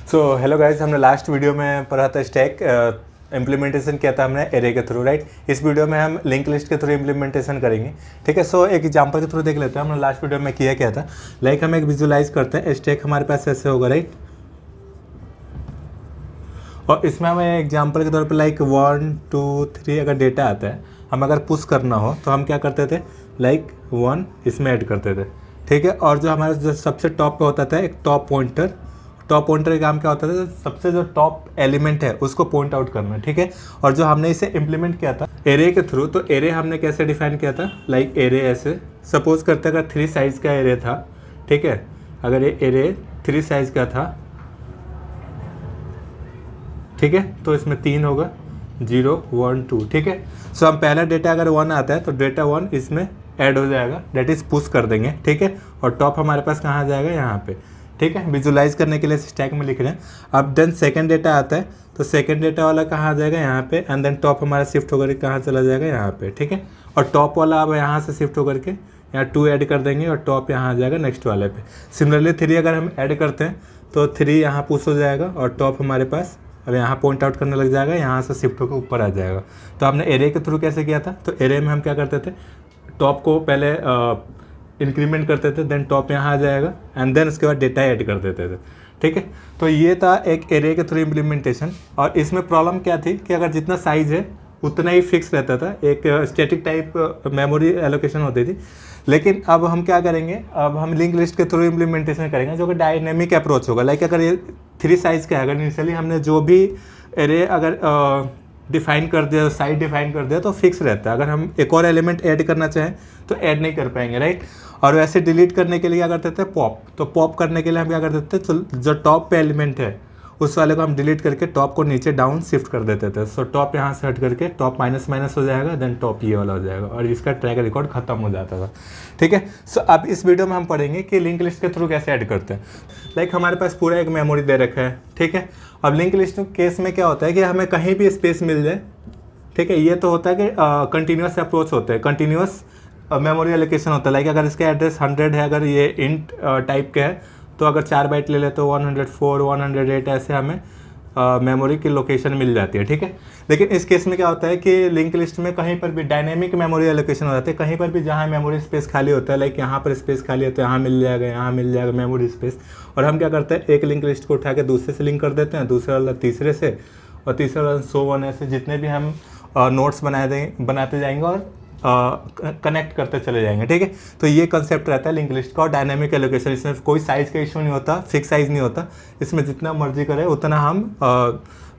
So hello guys, हमने last video में पढ़ा था स्टैक इम्प्लीमेंटेशन किया था हमने एरे के थ्रू, राइट। इस वीडियो में हम लिंक लिस्ट के थ्रू इम्प्लीमेंटेशन करेंगे, ठीक है। सो एक एग्जांपल के थ्रू देख लेते हैं हमने लास्ट वीडियो में किया क्या था। लाइक हम एक विजुलाइज करते हैं, स्टैक हमारे पास ऐसे होगा, राइट। और इसमें हमें एग्जांपल के तौर पे लाइक 1 2 3 अगर डेटा आता है, हम अगर पुश करना हो तो हम क्या करते थे, लाइक 1 इसमें ऐड करते थे, ठीक है। और जो हमारा जो सबसे टॉप पे होता था एक टॉप पॉइंटर का काम क्या होता था, सबसे जो टॉप एलिमेंट है उसको पॉइंट आउट करना, ठीक है। और जो हमने इसे इम्प्लीमेंट किया था एरे के थ्रू, तो एरे हमने कैसे डिफाइन किया था, लाइक एरे ऐसे सपोज करते अगर 3 साइज़ का एरे था, ठीक है। अगर ये एरे 3 साइज़ का था, ठीक है, तो इसमें 3 होगा 0 1 2, ठीक है। सो हम पहला डेटा अगर 1 आता है तो डेटा 1 इसमें ऐड हो जाएगा, डेट इज़ पुश कर देंगे, ठीक है। और टॉप हमारे पास कहाँ जाएगा, यहाँ पे, ठीक है। विजुलाइज करने के लिए स्टैक में लिख रहे हैं। अब देन सेकंड डेटा आता है तो सेकंड डेटा वाला कहाँ जाएगा, यहाँ पे। एंड देन टॉप हमारा शिफ्ट होकर कहाँ चला जाएगा, यहाँ पे, ठीक है। और टॉप वाला अब यहाँ से शिफ्ट होकर के यहाँ 2 ऐड कर देंगे और टॉप यहाँ आ जाएगा नेक्स्ट वाले पे। सिमिलरली 3 अगर हम ऐड करते हैं तो 3 यहाँ पुश हो जाएगा और टॉप हमारे पास अब यहाँ पॉइंट आउट करने लग जाएगा, यहाँ से शिफ्ट होकर ऊपर आ जाएगा। तो हमने एरे के थ्रू कैसे किया था, तो एरे में हम क्या करते थे, टॉप को पहले इंक्रीमेंट करते थे, देन टॉप यहाँ आ जाएगा एंड देन उसके बाद डेटा ऐड कर देते थे, ठीक है। तो ये था एक एरे के थ्रू इम्प्लीमेंटेशन। और इसमें प्रॉब्लम क्या थी कि अगर जितना साइज़ है उतना ही फिक्स रहता था, एक स्टैटिक टाइप मेमोरी एलोकेशन होती थी। लेकिन अब हम क्या करेंगे, अब हम लिंक लिस्ट के थ्रू इम्प्लीमेंटेशन करेंगे जो कि डायनेमिक अप्रोच होगा। लाइक अगर ये 3 साइज़ का है, अगर इनिशियली हमने जो भी एरे अगर डिफाइन कर दिया, साइज डिफाइन कर दिया तो फिक्स रहता है। अगर हम एक और एलिमेंट ऐड करना चाहें तो ऐड नहीं कर पाएंगे, राइट। और वैसे डिलीट करने के लिए क्या करते थे, पॉप। तो पॉप करने के लिए हम क्या करते थे, तो जो टॉप पे एलिमेंट है उस वाले को हम डिलीट करके टॉप को नीचे डाउन शिफ्ट कर देते थे। सो टॉप यहाँ से हट करके टॉप माइनस माइनस हो जाएगा, देन टॉप ये वाला हो जाएगा और इसका ट्रैक रिकॉर्ड खत्म हो जाता था, ठीक है। सो अब इस वीडियो में हम पढ़ेंगे कि लिंक लिस्ट के थ्रू कैसे ऐड करते हैं। लाइक हमारे पास पूरा एक मेमोरी दे रखा है, ठीक है। अब लिंक लिस्ट केस में क्या होता है कि हमें कहीं भी स्पेस मिल जाए, ठीक है। ये तो होता है कि कंटिन्यूस अप्रोच होता है, कंटिन्यूस मेमोरी एलोकेशन होता है। लाइक अगर इसका एड्रेस 100 है, अगर ये इंट टाइप के है, तो अगर 4 बाइट ले ले तो 104 108 ऐसे हमें मेमोरी की लोकेशन मिल जाती है, ठीक है। लेकिन इस केस में क्या होता है कि लिंक लिस्ट में कहीं पर भी डायनेमिक मेमोरी एलोकेशन हो जाती है, कहीं पर भी जहाँ मेमोरी स्पेस खाली होता है, लाइक यहाँ पर स्पेस खाली होता है, यहाँ मिल जाएगा, यहाँ मिल जाएगा मेमोरी स्पेस। और हम क्या करते हैं, एक लिंक लिस्ट को उठा के दूसरे से लिंक कर देते हैं, दूसरे वाला तीसरे से, और तीसरे वाला सो वन, ऐसे जितने भी हम नोट्स बनाते जाएंगे और कनेक्ट करते चले जाएंगे, ठीक है। तो ये कंसेप्ट रहता है लिंक लिस्ट का। और डायनामिक एलोकेशन, इसमें कोई साइज़ का इशू नहीं होता, फिक्स साइज़ नहीं होता, इसमें जितना मर्जी करें उतना हम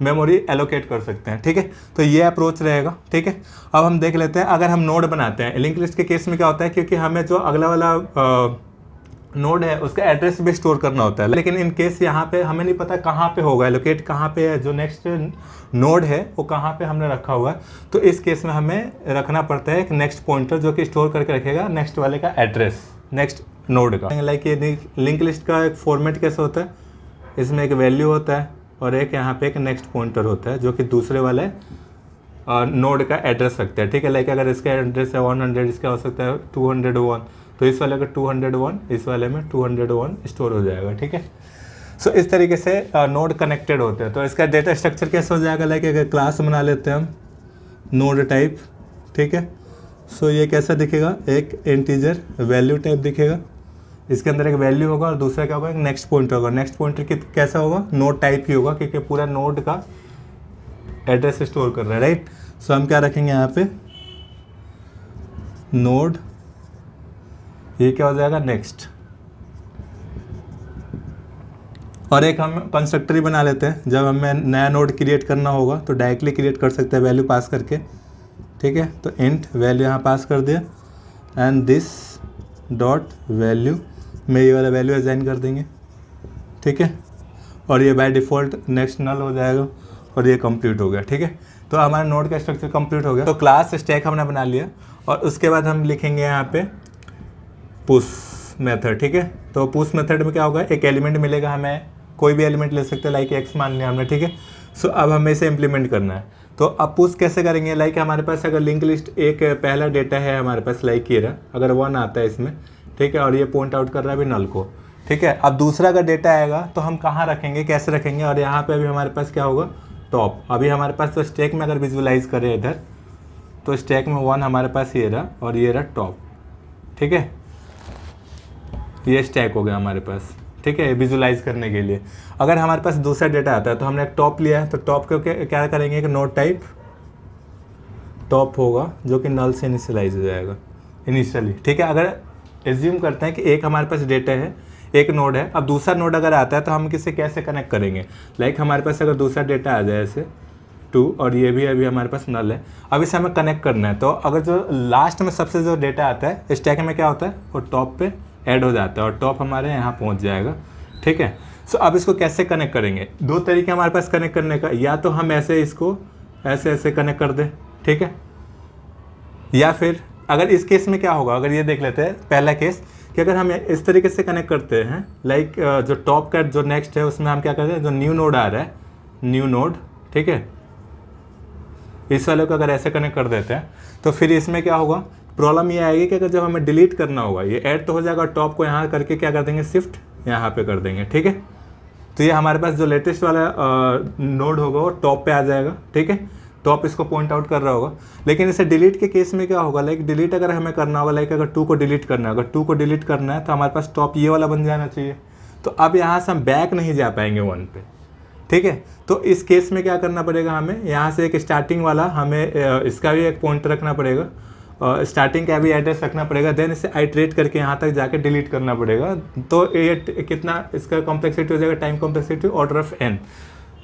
मेमोरी एलोकेट कर सकते हैं, ठीक है। तो ये अप्रोच रहेगा, ठीक है। अब हम देख लेते हैं अगर हम नोड बनाते हैं लिंक लिस्ट के केस में क्या होता है, क्योंकि हमें जो अगला वाला नोड है उसका एड्रेस भी स्टोर करना होता है। लेकिन इन केस यहाँ पे हमें नहीं पता कहाँ पे होगा एलोकेट, कहाँ पे है जो नेक्स्ट नोड है वो कहाँ पे हमने रखा हुआ है। तो इस केस में हमें रखना पड़ता है एक नेक्स्ट पॉइंटर जो कि स्टोर करके रखेगा नेक्स्ट वाले का एड्रेस, नेक्स्ट नोड का। लाइक ये लिंक लिस्ट का एक फॉर्मेट कैसे होता है, इसमें एक वैल्यू होता है और एक यहाँ पे एक नेक्स्ट पॉइंटर होता है जो कि दूसरे वाले नोड का एड्रेस रखता है, ठीक है। लाइक अगर इसका एड्रेस है 100, इसका हो सकता है 201, तो इस वाले का 201, इस वाले में 201 स्टोर हो जाएगा, ठीक है। सो इस तरीके से नोड कनेक्टेड होते हैं। तो इसका डेटा स्ट्रक्चर कैसे हो जाएगा, लाइक अगर क्लास बना लेते हैं हम नोड टाइप, ठीक है। सो ये कैसा दिखेगा, एक इंटीजर वैल्यू टाइप दिखेगा, इसके अंदर एक वैल्यू होगा और दूसरा क्या होगा, एक नेक्स्ट पॉइंटर होगा। नेक्स्ट पॉइंटर कैसा होगा, नोड टाइप ही होगा क्योंकि पूरा नोड का एड्रेस स्टोर कर रहा है, राइट। सो हम क्या रखेंगे यहाँ पे, नोड, ये क्या हो जाएगा, नेक्स्ट। और एक हम कंस्ट्रक्टर ही बना लेते हैं, जब हमें नया नोड क्रिएट करना होगा तो डायरेक्टली क्रिएट कर सकते हैं वैल्यू पास करके, ठीक है। तो इंट वैल्यू यहाँ पास कर दिया एंड दिस डॉट वैल्यू में ये वाला वैल्यू असाइन कर देंगे, ठीक है। और ये बाय डिफ़ॉल्ट नेक्स्ट नल हो जाएगा और ये कंप्लीट हो गया, ठीक है। तो हमारा नोड का स्ट्रक्चर कंप्लीट हो गया। तो क्लास स्टैक हमने बना लिया और उसके बाद हम लिखेंगे यहाँ पे पुश मेथड, ठीक है। तो पुश मेथड में क्या होगा, एक एलिमेंट मिलेगा, हमें कोई भी एलिमेंट ले सकते हैं, लाइक एक्स मान लिया हमने, ठीक है। सो अब हमें इसे इम्प्लीमेंट करना है। तो अब पुश कैसे करेंगे, लाइक हमारे पास अगर लिंक लिस्ट एक पहला डेटा है हमारे पास, लाइक ये रहा, अगर 1 आता है इसमें, ठीक है, और ये पॉइंट आउट कर रहा है अभी नल को, ठीक है। अब दूसरा अगर डेटा आएगा तो हम कहाँ रखेंगे, कैसे रखेंगे, और यहाँ पे अभी हमारे पास क्या होगा, टॉप। अभी हमारे पास तो स्टैक में अगर विजुअलाइज करें इधर, तो स्टैक में 1 हमारे पास ये रहा और ये रहा टॉप, ठीक है। ये स्टैक हो गया हमारे पास, ठीक है, विजुअलाइज करने के लिए। अगर हमारे पास दूसरा डेटा आता है तो हमने एक टॉप लिया है, तो टॉप को क्या करेंगे, एक नोड टाइप टॉप होगा जो कि नल से इनिशियलाइज हो जाएगा इनिशियली, ठीक है। अगर एज्यूम करते हैं कि एक हमारे पास डेटा है, एक नोड है, अब दूसरा नोड अगर आता है तो हम किसे कैसे कनेक्ट करेंगे, लाइक हमारे पास अगर दूसरा डेटा आ जाए ऐसे 2 और ये भी अभी हमारे पास नल है, अब इसे हमें कनेक्ट करना है। तो अगर जो लास्ट में सबसे जो डेटा आता है स्टैक में क्या होता है, वो टॉप पे ऐड हो जाता है और टॉप हमारे यहाँ पहुँच जाएगा, ठीक है। सो अब इसको कैसे कनेक्ट करेंगे, 2 तरीके हमारे पास कनेक्ट करने का, या तो हम ऐसे इसको ऐसे कनेक्ट कर दें, ठीक है, या फिर अगर इस केस में क्या होगा, अगर ये देख लेते हैं पहला केस कि अगर हम इस तरीके से कनेक्ट करते हैं, लाइक जो टॉप का जो नेक्स्ट है उसमें हम क्या करते हैं, जो न्यू नोड आ रहा है, न्यू नोड, ठीक है, इस वाले को अगर ऐसे कनेक्ट कर देते हैं तो फिर इसमें क्या होगा, प्रॉब्लम ये आएगी कि अगर जब हमें डिलीट करना होगा, ये ऐड तो हो जाएगा, टॉप को यहाँ करके क्या कर देंगे, शिफ्ट यहाँ पे कर देंगे, ठीक है। तो ये हमारे पास जो लेटेस्ट वाला नोड होगा वो टॉप पे आ जाएगा, ठीक है, टॉप इसको पॉइंट आउट कर रहा होगा। लेकिन इसे डिलीट के केस में क्या होगा, लाइक डिलीट अगर हमें करना होगा, लाइक अगर 2 को डिलीट करना है, अगर 2 को डिलीट करना है तो हमारे पास टॉप ये वाला बन जाना चाहिए। तो अब यहाँ से हम बैक नहीं जा पाएंगे 1 पे, ठीक है। तो इस केस में क्या करना पड़ेगा, हमें यहाँ से एक स्टार्टिंग वाला, हमें इसका भी एक पॉइंट रखना पड़ेगा, स्टार्टिंग का भी एड्रेस रखना पड़ेगा, देन इसे आइट्रेट करके यहाँ तक जाके डिलीट करना पड़ेगा। तो ये कितना इसका कॉम्प्लेक्सिटी हो जाएगा, time complexity order of n।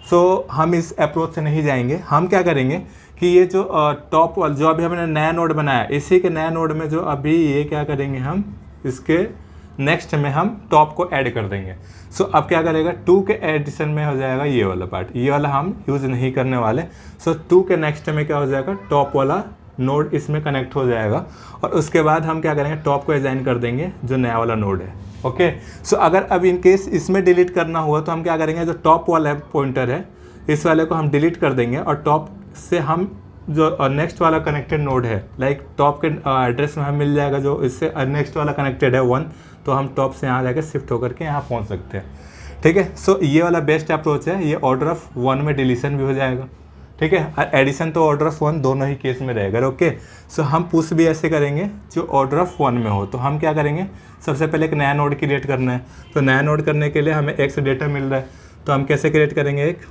सो हम इस अप्रोच से नहीं जाएंगे, हम क्या करेंगे कि ये जो टॉप वाला जो अभी हमने नया नोड बनाया, इसी के नया नोड में जो अभी ये क्या करेंगे, हम इसके नेक्स्ट में हम टॉप को ऐड कर देंगे। सो अब क्या करेगा, 2 के एडिशन में हो जाएगा ये वाला पार्ट, ये वाला हम यूज़ नहीं करने वाले। सो 2 के नेक्स्ट में क्या हो जाएगा, टॉप वाला नोड इसमें कनेक्ट हो जाएगा, और उसके बाद हम क्या करेंगे, टॉप को असाइन कर देंगे जो नया वाला नोड है, ओके। सो अगर अब इन केस इसमें डिलीट करना हुआ तो हम क्या करेंगे, जो टॉप वाला पॉइंटर है इस वाले को हम डिलीट कर देंगे, और टॉप से हम जो नेक्स्ट वाला कनेक्टेड नोड है, लाइक टॉप के एड्रेस में हमें मिल जाएगा जो इससे नेक्स्ट वाला कनेक्टेड है 1, तो हम टॉप से यहाँ जाकर शिफ्ट होकर के यहाँ पहुँच सकते हैं, ठीक है। सो ये वाला बेस्ट अप्रोच है, ये ऑर्डर ऑफ 1 में डिलीशन भी हो जाएगा, ठीक है। एडिशन तो ऑर्डर ऑफ 1 दोनों ही केस में रहेगा, ओके। सो हम पुश भी ऐसे करेंगे जो ऑर्डर ऑफ 1 में हो। तो हम क्या करेंगे, सबसे पहले एक नया नोड क्रिएट करना है, तो नया नोड करने के लिए हमें एक्स डेटा मिल रहा है, तो हम कैसे क्रिएट करेंगे, एक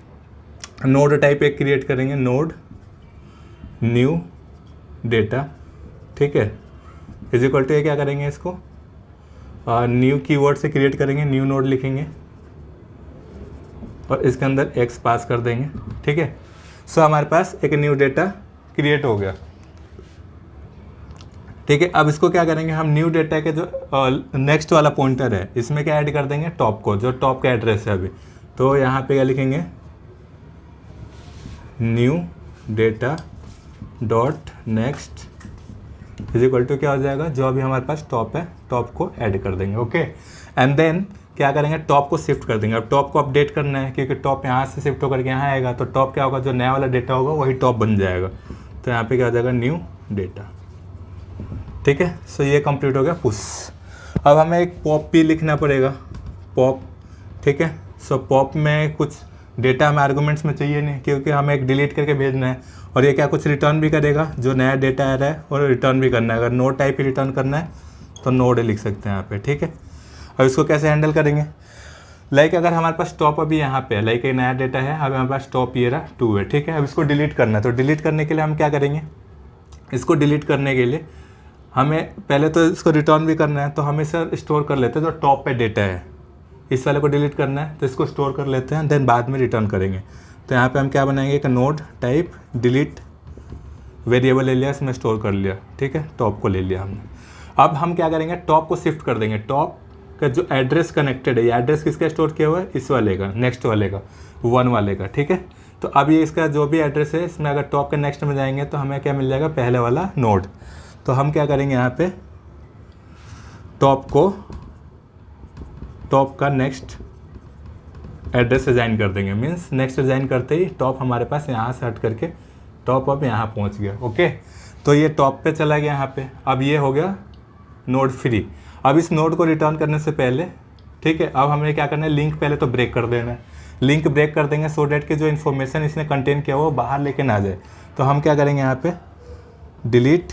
नोड टाइप एक क्रिएट करेंगे, नोड न्यू डेटा, ठीक है, इज इक्वल टू क्या करेंगे, इसको न्यू कीवर्ड से क्रिएट करेंगे, न्यू नोड लिखेंगे और इसके अंदर एक्स पास कर देंगे, ठीक है। सो हमारे पास एक न्यू डेटा क्रिएट हो गया, ठीक है। अब इसको क्या करेंगे, हम न्यू डेटा के जो नेक्स्ट वाला पॉइंटर है इसमें क्या ऐड कर देंगे, टॉप को, जो टॉप का एड्रेस है अभी, तो यहाँ पे क्या लिखेंगे, new data dot next is equal to क्या हो जाएगा, जो अभी हमारे पास टॉप है, टॉप को ऐड कर देंगे, ओके। एंड देन क्या करेंगे, टॉप को शिफ्ट कर देंगे। अब टॉप को अपडेट करना है क्योंकि टॉप यहाँ से शिफ्ट होकर के यहाँ आएगा, तो टॉप क्या होगा, जो नया वाला डेटा होगा वही टॉप बन जाएगा, तो यहाँ पे क्या हो जाएगा, न्यू डेटा, ठीक है। सो ये कंप्लीट हो गया पुश। अब हमें एक पॉप भी लिखना पड़ेगा, पॉप, ठीक है। सो पॉप में कुछ डेटा हमें आर्गूमेंट्स में चाहिए नहीं, क्योंकि हमें एक डिलीट करके भेजना है, और ये क्या कुछ रिटर्न भी करेगा, जो नया डेटा आ रहा है और रिटर्न भी करना है। अगर नोड टाइप ही रिटर्न करना है तो नोड लिख सकते हैं यहाँ पे, ठीक है। अब इसको कैसे हैंडल करेंगे, लाइक अगर हमारे पास टॉप अभी यहाँ पे है, लाइक एक नया डेटा है, अभी हमारे पास टॉप ये रहा 2 है, ठीक है। अब इसको डिलीट करना है, तो डिलीट करने के लिए हम क्या करेंगे, इसको डिलीट करने के लिए हमें पहले तो इसको रिटर्न भी करना है, तो हम इसे स्टोर कर लेते हैं, जो टॉप पे डेटा है इस वाले को डिलीट करना है, तो इसको स्टोर कर लेते हैं, देन बाद में रिटर्न करेंगे। तो यहाँ पे हम क्या बनाएंगे, एक नोड टाइप डिलीट वेरिएबल ले लिया, इसमें स्टोर कर लिया, ठीक है, टॉप को ले लिया हमने। अब हम क्या करेंगे, टॉप को शिफ्ट कर देंगे, टॉप का जो एड्रेस कनेक्टेड है, ये एड्रेस किसका स्टोर किया हुआ है, इस वाले का, नेक्स्ट वाले का, 1 वाले का, ठीक है। तो अब ये इसका जो भी एड्रेस है, इसमें अगर टॉप के नेक्स्ट में जाएंगे तो हमें क्या मिल जाएगा, पहले वाला नोड। तो हम क्या करेंगे, यहाँ पे टॉप को, टॉप का नेक्स्ट एड्रेस असाइन कर देंगे, मीन्स नेक्स्ट असाइन करते ही टॉप हमारे पास यहाँ से हट करके टॉप अब यहाँ पहुँच गया, ओके। तो ये टॉप पे चला गया यहाँ पे। अब ये हो गया नोड फ्री। अब इस नोड को रिटर्न करने से पहले, ठीक है। अब हमें क्या करना है, लिंक पहले तो ब्रेक कर देना है। लिंक ब्रेक कर देंगे सो डैट कि जो इन्फॉर्मेशन इसने कंटेन किया वो बाहर लेके ना जाए। तो हम क्या करेंगे यहाँ पे डिलीट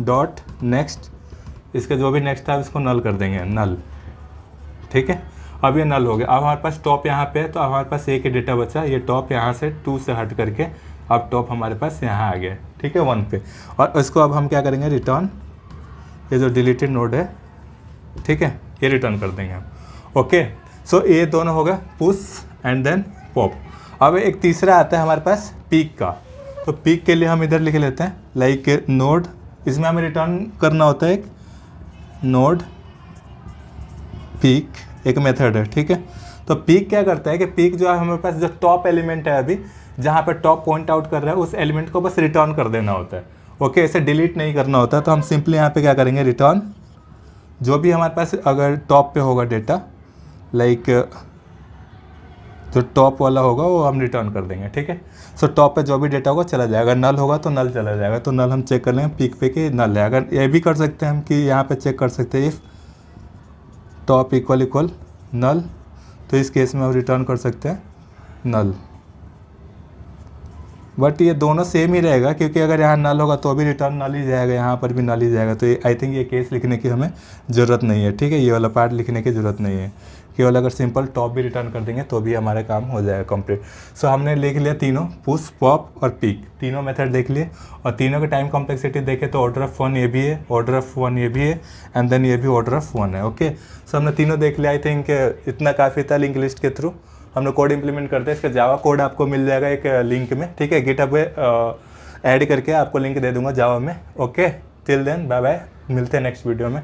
डॉट नेक्स्ट, इसके जो भी नेक्स्ट था इसको नल कर देंगे, नल। ठीक है, अब ये नल हो गया। अब हमारे पास टॉप यहाँ पे है, तो अब हमारे पास एक ही डेटा बचा, ये टॉप यहाँ से 2 से हट करके अब टॉप हमारे पास यहाँ आ गया। ठीक है, 1 पे। और इसको अब हम क्या करेंगे, रिटर्न, ये जो डिलीटेड नोड है, ठीक है, ये रिटर्न कर देंगे हम। ओके, सो ये दोनों हो गए पुश एंड देन पॉप। अब एक तीसरा आता है हमारे पास पीक का। तो पीक के लिए हम इधर लिख लेते हैं लाइक नोड, इसमें हमें रिटर्न करना होता है एक नोड पीक, एक मेथड है। ठीक है, तो पीक क्या करता है कि पीक जो है हमारे पास जो टॉप एलिमेंट है, अभी जहाँ पे टॉप पॉइंट आउट कर रहा है उस एलिमेंट को बस रिटर्न कर देना होता है। ओके, इसे डिलीट नहीं करना होता। तो हम सिंपली यहाँ पे क्या करेंगे, रिटर्न जो भी हमारे पास अगर टॉप पे होगा डेटा, लाइक जो टॉप वाला होगा वो हम रिटर्न कर देंगे। ठीक है, सो टॉप पे जो भी डेटा होगा चला जाएगा, नल होगा तो नल चला जाएगा। तो नल हम चेक कर लेंगे पीक पे कि नल है। अगर ये भी कर सकते हैं हम कि यहाँ पे चेक कर सकते हैं इफ़ टॉप इक्वल इक्वल नल, तो इस केस में हम रिटर्न कर सकते हैं नल। बट ये दोनों सेम ही रहेगा, क्योंकि अगर यहाँ नल होगा तो भी रिटर्न नल ही जाएगा, यहाँ पर भी नल ही जाएगा। तो आई थिंक ये केस लिखने की हमें ज़रूरत नहीं है। ठीक है, ये वाला पार्ट लिखने की ज़रूरत नहीं है, केवल अगर सिंपल टॉप भी रिटर्न कर देंगे तो भी हमारा काम हो जाएगा कंप्लीट। सो हमने लिख लिया तीनों, पुश, पॉप और पीक, तीनों मेथड देख लिए। और तीनों के टाइम कॉम्प्लेक्सिटी देखें तो ऑर्डर ऑफ 1 ये भी है, ऑर्डर ऑफ 1 ये भी है, एंड देन ये भी ऑर्डर ऑफ 1 है। ओके, सो हमने तीनों देख लिया। आई थिंक इतना काफ़ी था लिंक लिस्ट के थ्रू। हमने कोड इंप्लीमेंट करते हैं, इसका जावा कोड आपको मिल जाएगा एक लिंक में। ठीक है, गिटहब पे ऐड करके आपको लिंक दे दूंगा जावा में। Okay, till then bye bye, मिलते हैं नेक्स्ट वीडियो में।